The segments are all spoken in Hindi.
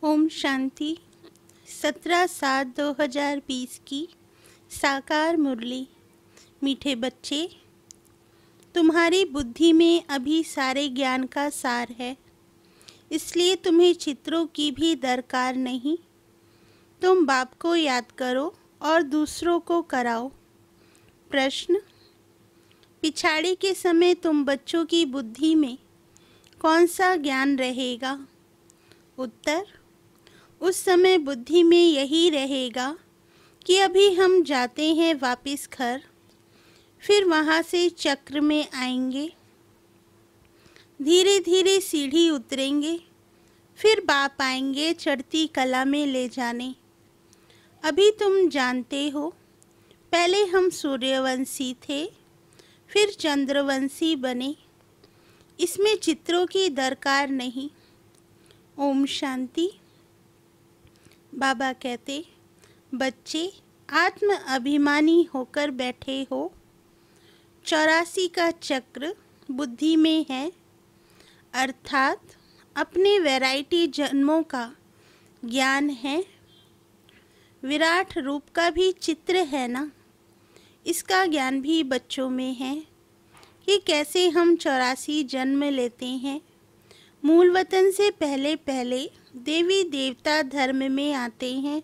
ओम शांति। 17/7/2020 की साकार मुरली। मीठे बच्चे, तुम्हारी बुद्धि में अभी सारे ज्ञान का सार है, इसलिए तुम्हें चित्रों की भी दरकार नहीं। तुम बाप को याद करो और दूसरों को कराओ। प्रश्न: पिछाड़ी के समय तुम बच्चों की बुद्धि में कौन सा ज्ञान रहेगा? उत्तर: उस समय बुद्धि में यही रहेगा कि अभी हम जाते हैं वापस घर, फिर वहाँ से चक्र में आएंगे, धीरे धीरे सीढ़ी उतरेंगे, फिर बाप आएंगे चढ़ती कला में ले जाने। अभी तुम जानते हो, पहले हम सूर्यवंशी थे, फिर चंद्रवंशी बने। इसमें चित्रों की दरकार नहीं। ओम शांति। बाबा कहते, बच्चे आत्म अभिमानी होकर बैठे हो। 84 का चक्र बुद्धि में है, अर्थात अपने वैरायटी जन्मों का ज्ञान है। विराट रूप का भी चित्र है ना, इसका ज्ञान भी बच्चों में है कि कैसे हम 84 जन्म लेते हैं। मूल वतन से पहले पहले देवी देवता धर्म में आते हैं।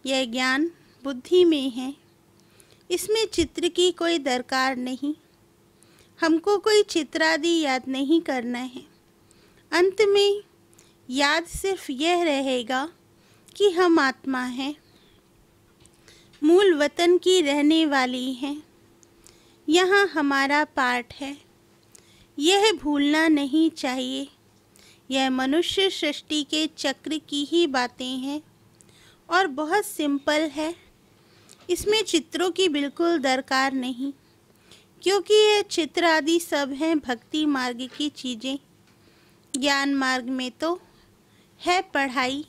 यह ज्ञान बुद्धि में है, इसमें चित्र की कोई दरकार नहीं। हमको कोई चित्र आदि याद नहीं करना है। अंत में याद सिर्फ यह रहेगा कि हम आत्मा हैं, मूल वतन की रहने वाली हैं। यहाँ हमारा पाठ है, यह भूलना नहीं चाहिए। यह मनुष्य सृष्टि के चक्र की ही बातें हैं और बहुत सिंपल है। इसमें चित्रों की बिल्कुल दरकार नहीं, क्योंकि ये चित्र आदि सब हैं भक्ति मार्ग की चीज़ें। ज्ञान मार्ग में तो है पढ़ाई,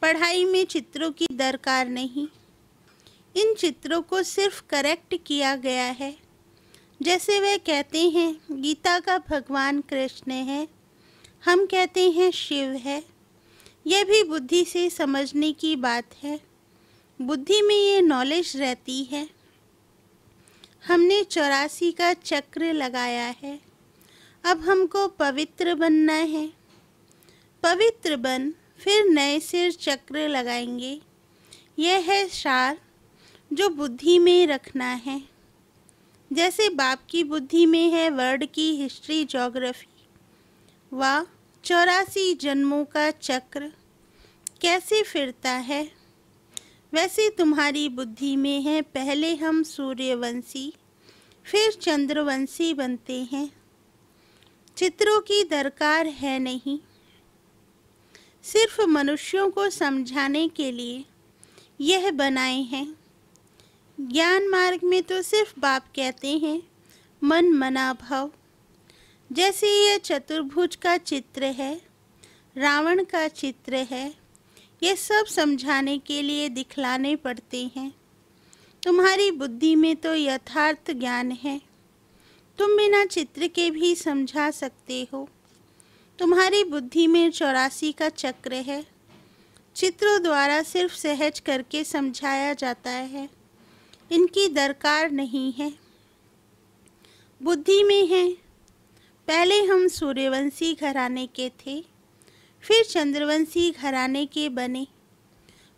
पढ़ाई में चित्रों की दरकार नहीं। इन चित्रों को सिर्फ करेक्ट किया गया है। जैसे वे कहते हैं गीता का भगवान कृष्ण है, हम कहते हैं शिव है। यह भी बुद्धि से समझने की बात है। बुद्धि में ये नॉलेज रहती है। हमने 84 का चक्र लगाया है, अब हमको पवित्र बनना है। पवित्र बन फिर नए सिर चक्र लगाएंगे। यह है सार जो बुद्धि में रखना है। जैसे बाप की बुद्धि में है वर्ल्ड की हिस्ट्री ज्योग्राफी व 84 जन्मों का चक्र कैसे फिरता है, वैसे तुम्हारी बुद्धि में है पहले हम सूर्यवंशी फिर चंद्रवंशी बनते हैं। चित्रों की दरकार है नहीं, सिर्फ मनुष्यों को समझाने के लिए यह बनाए हैं। ज्ञान मार्ग में तो सिर्फ बाप कहते हैं मन मना भव। जैसे यह चतुर्भुज का चित्र है, रावण का चित्र है, ये सब समझाने के लिए दिखलाने पड़ते हैं। तुम्हारी बुद्धि में तो यथार्थ ज्ञान है, तुम बिना चित्र के भी समझा सकते हो। तुम्हारी बुद्धि में 84 का चक्र है, चित्रों द्वारा सिर्फ सहज करके समझाया जाता है, इनकी दरकार नहीं है। बुद्धि में है पहले हम सूर्यवंशी घराने के थे, फिर चंद्रवंशी घराने के बने।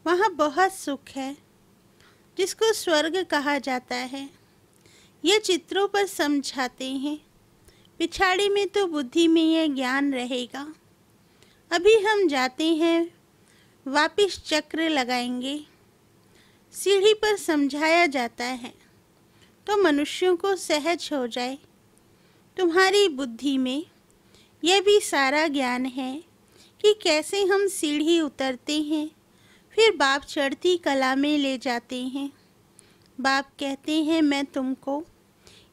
वहाँ बहुत सुख है, जिसको स्वर्ग कहा जाता है। ये चित्रों पर समझाते हैं। पिछाड़ी में तो बुद्धि में यह ज्ञान रहेगा। अभी हम जाते हैं वापिस चक्र लगाएंगे। सीढ़ी पर समझाया जाता है तो मनुष्यों को सहज हो जाए। तुम्हारी बुद्धि में यह भी सारा ज्ञान है कि कैसे हम सीढ़ी उतरते हैं, फिर बाप चढ़ती कला में ले जाते हैं। बाप कहते हैं मैं तुमको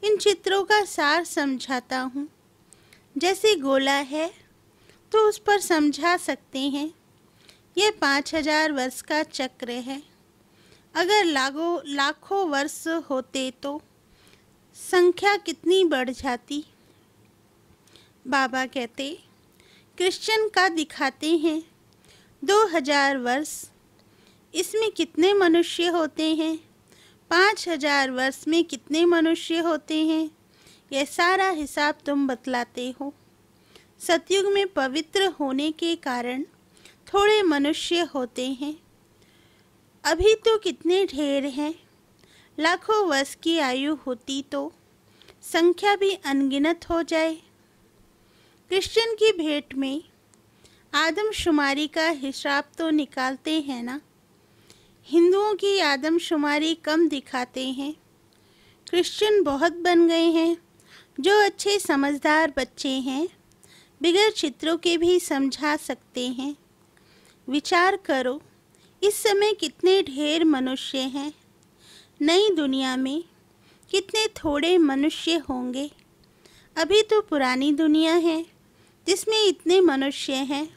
इन चित्रों का सार समझाता हूँ। जैसे गोला है तो उस पर समझा सकते हैं। यह 5000 वर्ष का चक्र है। अगर लाखों वर्ष होते तो संख्या कितनी बढ़ जाती। बाबा कहते क्रिश्चियन का दिखाते हैं 2000 वर्ष, इसमें कितने मनुष्य होते हैं? 5000 वर्ष में कितने मनुष्य होते हैं? यह सारा हिसाब तुम बतलाते हो। सतयुग में पवित्र होने के कारण थोड़े मनुष्य होते हैं। अभी तो कितने ढेर हैं। लाखों वर्ष की आयु होती तो संख्या भी अनगिनत हो जाए। क्रिश्चियन की भेंट में आदमशुमारी का हिसाब तो निकालते हैं ना। हिंदुओं की आदमशुमारी कम दिखाते हैं। क्रिश्चियन बहुत बन गए हैं। जो अच्छे समझदार बच्चे हैं, बिगैर चित्रों के भी समझा सकते हैं। विचार करो, इस समय कितने ढेर मनुष्य हैं। नई दुनिया में कितने थोड़े मनुष्य होंगे। अभी तो पुरानी दुनिया है जिसमें इतने मनुष्य हैं।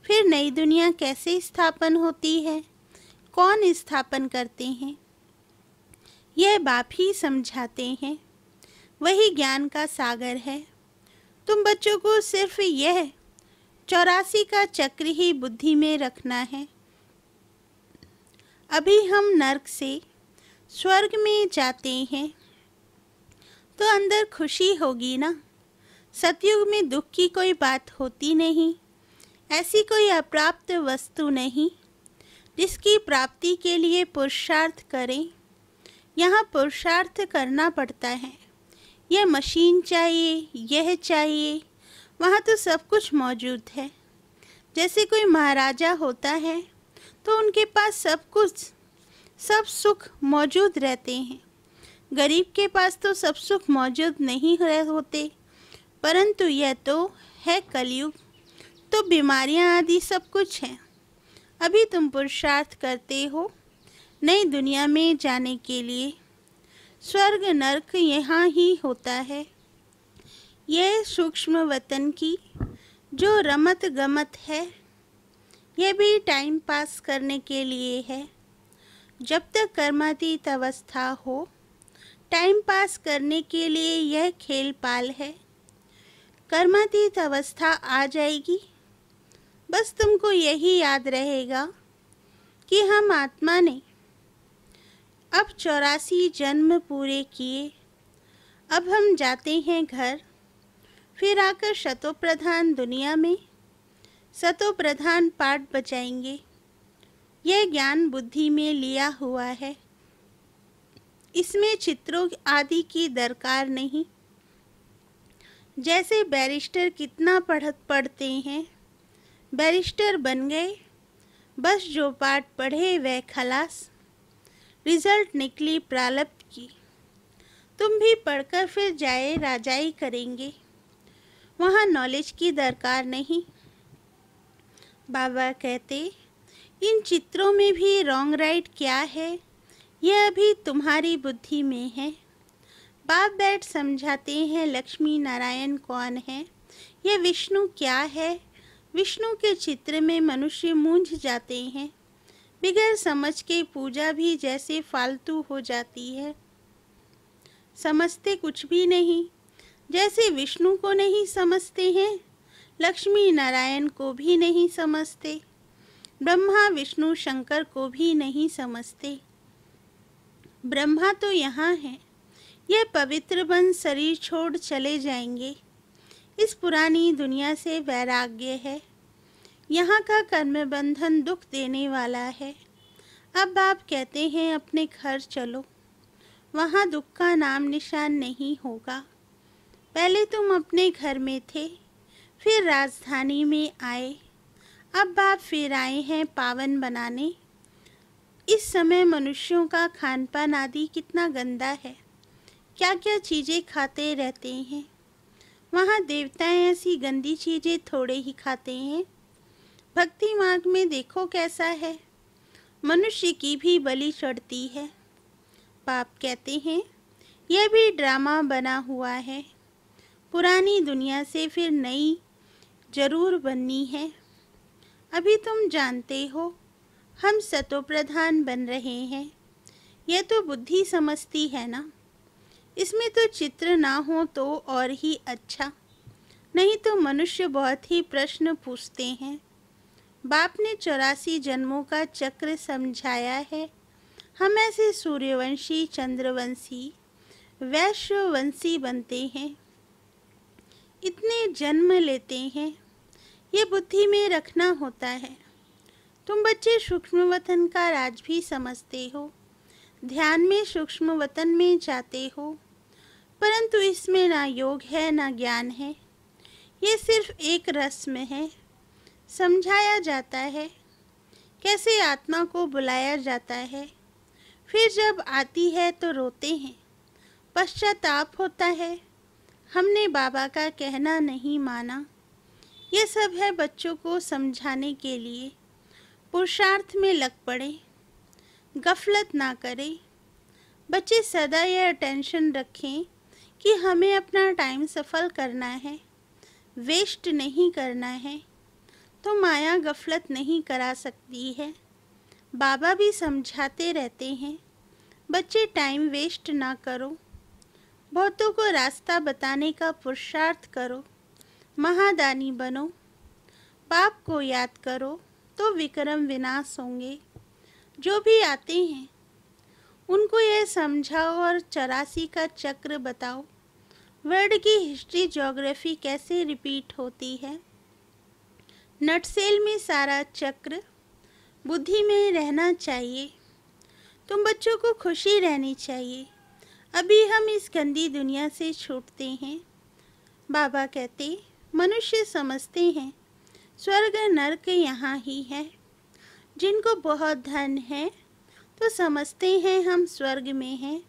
फिर नई दुनिया कैसे स्थापन होती है? कौन स्थापन करते हैं? यह बाप ही समझाते हैं। वही ज्ञान का सागर है। तुम बच्चों को सिर्फ यह 84 का चक्र ही बुद्धि में रखना है। अभी हम नरक से स्वर्ग में जाते हैं तो अंदर खुशी होगी ना। सतयुग में दुख की कोई बात होती नहीं। ऐसी कोई अप्राप्त वस्तु नहीं जिसकी प्राप्ति के लिए पुरुषार्थ करें। यहाँ पुरुषार्थ करना पड़ता है। यह मशीन चाहिए, यह चाहिए। वहाँ तो सब कुछ मौजूद है। जैसे कोई महाराजा होता है तो उनके पास सब कुछ, सब सुख मौजूद रहते हैं। गरीब के पास तो सब सुख मौजूद नहीं होते। परंतु यह तो है कलयुग, तो बीमारियां आदि सब कुछ है। अभी तुम पुरुषार्थ करते हो नई दुनिया में जाने के लिए। स्वर्ग नरक यहाँ ही होता है। यह सूक्ष्म वतन की जो रमत गमत है, यह भी टाइम पास करने के लिए है। जब तक कर्मातीत अवस्था हो, टाइम पास करने के लिए यह खेल पाल है। कर्मातीत अवस्था आ जाएगी, बस तुमको यही याद रहेगा कि हम आत्मा ने अब 84 जन्म पूरे किए। अब हम जाते हैं घर, फिर आकर शतोप्रधान दुनिया में शतोप्रधान पाठ बजाएंगे। यह ज्ञान बुद्धि में लिया हुआ है। इसमें चित्रों आदि की दरकार नहीं। जैसे बैरिस्टर कितना पढ़ते हैं, बैरिस्टर बन गए, बस जो पाठ पढ़े वह खलास। रिजल्ट निकली प्रारब्ध की। तुम भी पढ़कर फिर जाए राजाई करेंगे। वहाँ नॉलेज की दरकार नहीं। बाबा कहते, इन चित्रों में भी रॉन्ग राइट क्या है, यह अभी तुम्हारी बुद्धि में है। बाप बैठ समझाते हैं लक्ष्मी नारायण कौन है, यह विष्णु क्या है। विष्णु के चित्र में मनुष्य मूंझ जाते हैं। बिगैर समझ के पूजा भी जैसे फालतू हो जाती है। समझते कुछ भी नहीं। जैसे विष्णु को नहीं समझते हैं, लक्ष्मी नारायण को भी नहीं समझते, ब्रह्मा विष्णु शंकर को भी नहीं समझते। ब्रह्मा तो यहाँ है। यह पवित्र बन शरीर छोड़ चले जाएंगे। इस पुरानी दुनिया से वैराग्य है। यहाँ का कर्म बंधन दुख देने वाला है। अब आप कहते हैं अपने घर चलो, वहाँ दुख का नाम निशान नहीं होगा। पहले तुम अपने घर में थे, फिर राजधानी में आए, अब आप फिर आए हैं पावन बनाने। इस समय मनुष्यों का खान पान आदि कितना गंदा है। क्या क्या चीज़ें खाते रहते हैं। वहाँ देवताएं ऐसी गंदी चीज़ें थोड़े ही खाते हैं। भक्ति मार्ग में देखो कैसा है। मनुष्य की भी बलि चढ़ती है। बाप कहते हैं यह भी ड्रामा बना हुआ है। पुरानी दुनिया से फिर नई जरूर बननी है। अभी तुम जानते हो हम सतोप्रधान बन रहे हैं। यह तो बुद्धि समझती है ना। इसमें तो चित्र ना हो तो और ही अच्छा। नहीं तो मनुष्य बहुत ही प्रश्न पूछते हैं। बाप ने 84 जन्मों का चक्र समझाया है। हम ऐसे सूर्यवंशी, चंद्रवंशी, वैश्यवंशी बनते हैं, इतने जन्म लेते हैं, ये बुद्धि में रखना होता है। तुम बच्चे सूक्ष्म वतन का राज भी समझते हो, ध्यान में सूक्ष्म वतन में जाते हो, परंतु इसमें ना योग है ना ज्ञान है, ये सिर्फ एक रस्म है। समझाया जाता है कैसे आत्मा को बुलाया जाता है, फिर जब आती है तो रोते हैं, पश्चाताप होता है, हमने बाबा का कहना नहीं माना। ये सब है बच्चों को समझाने के लिए। पुरुषार्थ में लग पड़े, गफलत ना करें। बच्चे सदा यह अटेंशन रखें कि हमें अपना टाइम सफल करना है, वेस्ट नहीं करना है, तो माया गफलत नहीं करा सकती है। बाबा भी समझाते रहते हैं, बच्चे टाइम वेस्ट ना करो, बहुतों को रास्ता बताने का पुरुषार्थ करो, महादानी बनो, बाप को याद करो तो विक्रम विनाश होंगे। जो भी आते हैं उनको यह समझाओ और 84 का चक्र बताओ, वर्ल्ड की हिस्ट्री ज्योग्राफी कैसे रिपीट होती है। नटसेल में सारा चक्र बुद्धि में रहना चाहिए। तुम बच्चों को खुशी रहनी चाहिए। अभी हम इस गंदी दुनिया से छूटते हैं। बाबा कहते, मनुष्य समझते हैं स्वर्ग नरक यहाँ ही है। जिनको बहुत धन है तो समझते हैं हम स्वर्ग में हैं,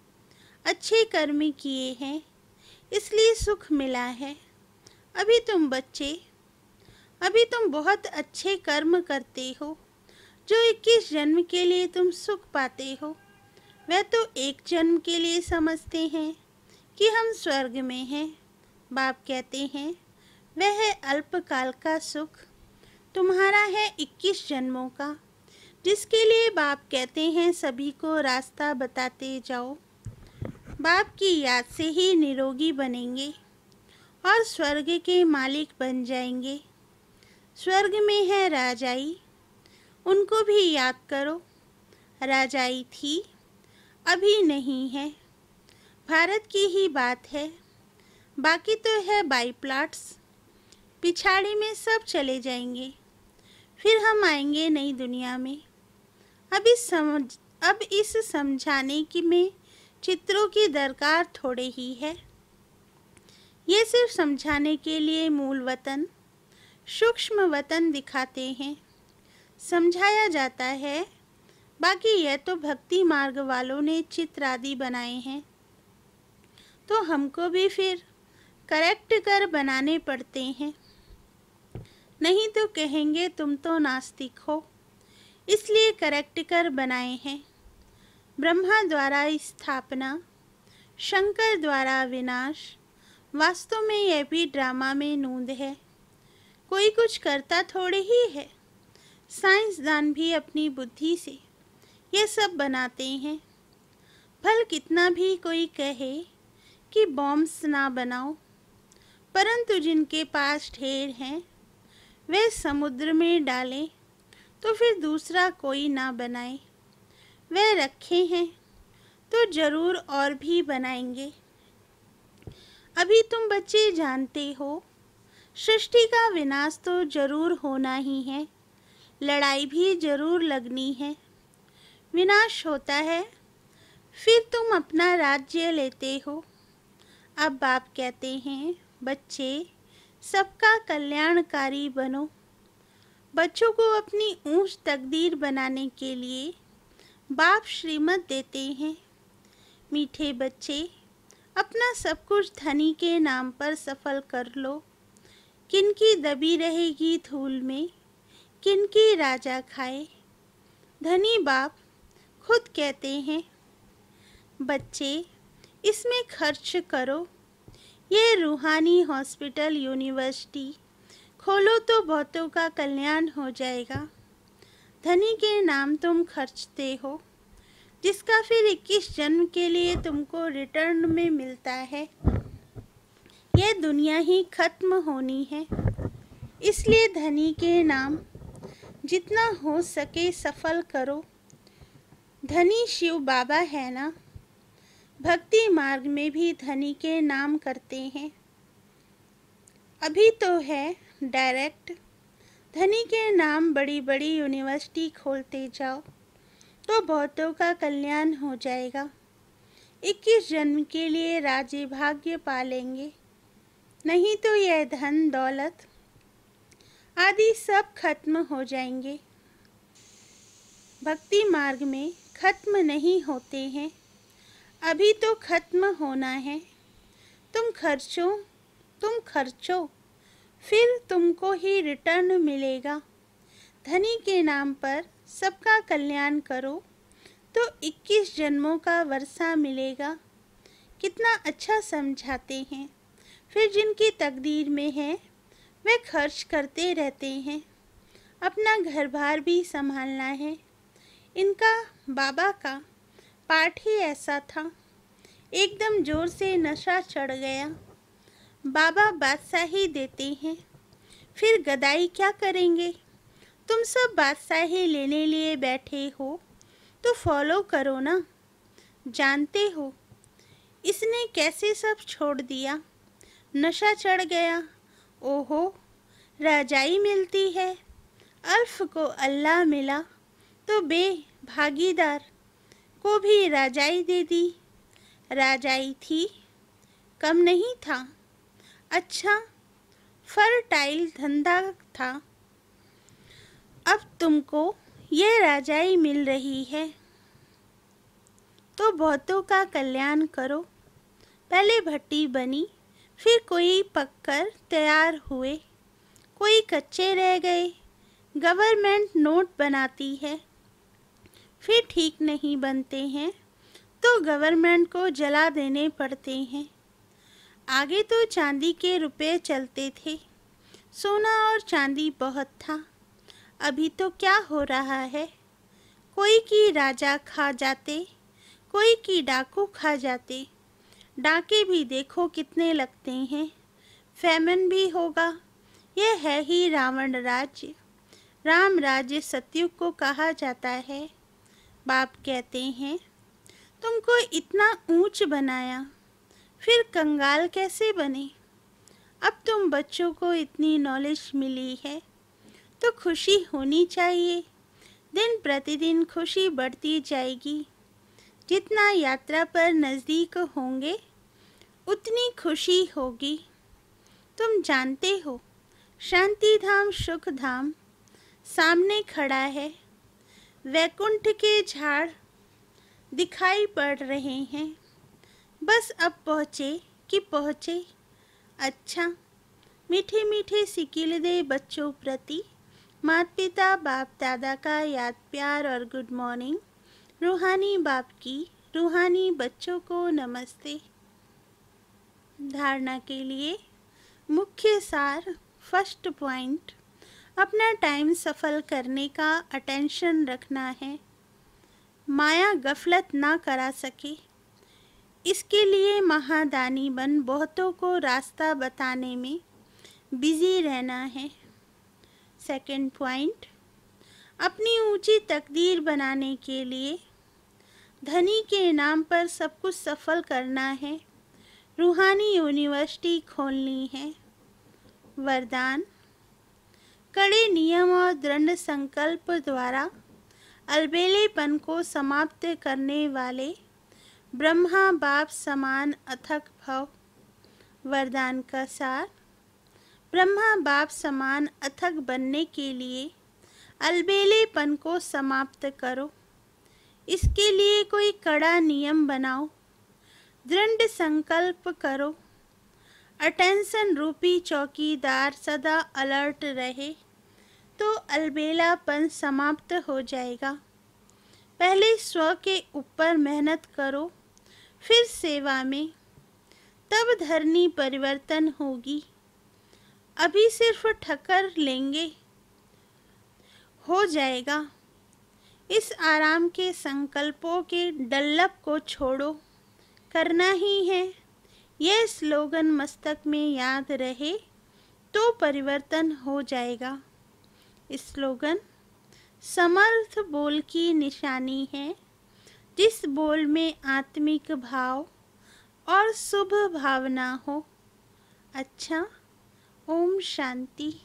अच्छे कर्म किए हैं इसलिए सुख मिला है। अभी तुम बच्चे, अभी तुम बहुत अच्छे कर्म करते हो, जो 21 जन्म के लिए तुम सुख पाते हो, वह तो एक जन्म के लिए समझते हैं कि हम स्वर्ग में हैं। बाप कहते हैं वह है अल्पकाल का सुख, तुम्हारा है 21 जन्मों का, जिसके लिए बाप कहते हैं सभी को रास्ता बताते जाओ। बाप की याद से ही निरोगी बनेंगे और स्वर्ग के मालिक बन जाएंगे। स्वर्ग में है राजाई, उनको भी याद करो। राजाई थी, अभी नहीं है, भारत की ही बात है, बाकी तो है बाई प्लाट्स। पिछाड़ी में सब चले जाएंगे, फिर हम आएंगे नई दुनिया में। अब इस समझाने की में चित्रों की दरकार थोड़े ही है। ये सिर्फ समझाने के लिए मूल वतन, सूक्ष्म वतन दिखाते हैं, समझाया जाता है। बाकी यह तो भक्ति मार्ग वालों ने चित्र आदि बनाए हैं, तो हमको भी फिर करेक्ट कर बनाने पड़ते हैं, नहीं तो कहेंगे तुम तो नास्तिक हो, इसलिए करेक्ट कर बनाए हैं। ब्रह्मा द्वारा स्थापना, शंकर द्वारा विनाश, वास्तव में यह भी ड्रामा में नूंद है। कोई कुछ करता थोड़े ही है, साइंसदान भी अपनी बुद्धि से ये सब बनाते हैं। भल कितना भी कोई कहे कि बॉम्ब्स ना बनाओ, परंतु जिनके पास ढेर हैं वे समुद्र में डालें तो फिर दूसरा कोई ना बनाए। वे रखे हैं तो जरूर और भी बनाएंगे। अभी तुम बच्चे जानते हो सृष्टि का विनाश तो जरूर होना ही है, लड़ाई भी जरूर लगनी है। विनाश होता है, फिर तुम अपना राज्य लेते हो। अब बाप कहते हैं बच्चे सबका कल्याणकारी बनो। बच्चों को अपनी ऊंच तकदीर बनाने के लिए बाप श्रीमत देते हैं। मीठे बच्चे, अपना सब कुछ धनी के नाम पर सफल कर लो। किनकी दबी रहेगी धूल में, किनकी राजा खाए। धनी बाप खुद कहते हैं बच्चे इसमें खर्च करो। ये रूहानी हॉस्पिटल यूनिवर्सिटी खोलो तो बहुतों का कल्याण हो जाएगा। धनी के नाम तुम खर्चते हो, जिसका फिर 21 जन्म के लिए तुमको रिटर्न में मिलता है। यह दुनिया ही खत्म होनी है, इसलिए धनी के नाम जितना हो सके सफल करो। धनी शिव बाबा है ना, भक्ति मार्ग में भी धनी के नाम करते हैं। अभी तो है डायरेक्ट, धनी के नाम बड़ी बड़ी यूनिवर्सिटी खोलते जाओ तो बहुतों का कल्याण हो जाएगा। 21 जन्म के लिए राज्य भाग्य पालेंगे, नहीं तो यह धन दौलत आदि सब खत्म हो जाएंगे। भक्ति मार्ग में खत्म नहीं होते हैं, अभी तो खत्म होना है। तुम खर्चो फिर तुमको ही रिटर्न मिलेगा। धनी के नाम पर सबका कल्याण करो तो 21 जन्मों का वर्षा मिलेगा। कितना अच्छा समझाते हैं। फिर जिनकी तकदीर में है वे खर्च करते रहते हैं। अपना घर बार भी संभालना है। इनका बाबा का पाठ ही ऐसा था, एकदम जोर से नशा चढ़ गया। बाबा बादशाही देते हैं, फिर गदाई क्या करेंगे। तुम सब बादशाही लेने लिए बैठे हो तो फॉलो करो ना। जानते हो इसने कैसे सब छोड़ दिया, नशा चढ़ गया। ओहो, राजाई मिलती है। अल्फ को अल्लाह मिला तो भागीदार को भी राजाई दे दी। राजाई थी, कम नहीं था। अच्छा फर्टाइल धंधा था। अब तुमको ये राजाई मिल रही है तो बहुतों का कल्याण करो। पहले भट्टी बनी, फिर कोई पककर तैयार हुए, कोई कच्चे रह गए। गवर्नमेंट नोट बनाती है, फिर ठीक नहीं बनते हैं तो गवर्नमेंट को जला देने पड़ते हैं। आगे तो चांदी के रुपए चलते थे, सोना और चांदी बहुत था। अभी तो क्या हो रहा है, कोई की राजा खा जाते, कोई की डाकू खा जाते। डाके भी देखो कितने लगते हैं। फैमन भी होगा। यह है ही रावण राज्य। राम राज्य सतयुग को कहा जाता है। बाप कहते हैं तुमको इतना ऊंच बनाया, फिर कंगाल कैसे बने। अब तुम बच्चों को इतनी नॉलेज मिली है तो खुशी होनी चाहिए। दिन प्रतिदिन खुशी बढ़ती जाएगी। जितना यात्रा पर नज़दीक होंगे उतनी खुशी होगी। तुम जानते हो शांति धाम सुख धाम सामने खड़ा है। वैकुंठ के झाड़ दिखाई पड़ रहे हैं। बस अब पहुँचे कि पहुँचे। अच्छा, मीठे मीठे सिकिल दे बच्चों प्रति माता पिता बाप दादा का याद प्यार और गुड मॉर्निंग। रूहानी बाप की रूहानी बच्चों को नमस्ते। धारणा के लिए मुख्य सार। फर्स्ट पॉइंट, अपना टाइम सफल करने का अटेंशन रखना है। माया गफलत ना करा सके, इसके लिए महादानी बन बहुतों को रास्ता बताने में बिजी रहना है। सेकंड पॉइंट, अपनी ऊंची तकदीर बनाने के लिए धनी के नाम पर सब कुछ सफल करना है। रूहानी यूनिवर्सिटी खोलनी है। वरदान, कड़े नियम और दृढ़ संकल्प द्वारा अलबेलेपन को समाप्त करने वाले ब्रह्मा बाप समान अथक भव। वरदान का सार, ब्रह्मा बाप समान अथक बनने के लिए अलबेलेपन को समाप्त करो। इसके लिए कोई कड़ा नियम बनाओ, दृढ़ संकल्प करो। अटेंशन रूपी चौकीदार सदा अलर्ट रहे तो अलबेलापन समाप्त हो जाएगा। पहले स्व के ऊपर मेहनत करो, फिर सेवा में, तब धरनी परिवर्तन होगी। अभी सिर्फ ठक्कर लेंगे, हो जाएगा। इस आराम के संकल्पों के डल्लप को छोड़ो, करना ही है। यह स्लोगन मस्तक में याद रहे तो परिवर्तन हो जाएगा। स्लोगन, समर्थ बोल की निशानी है, जिस बोल में आत्मिक भाव और शुभ भावना हो। अच्छा, ओम शांति।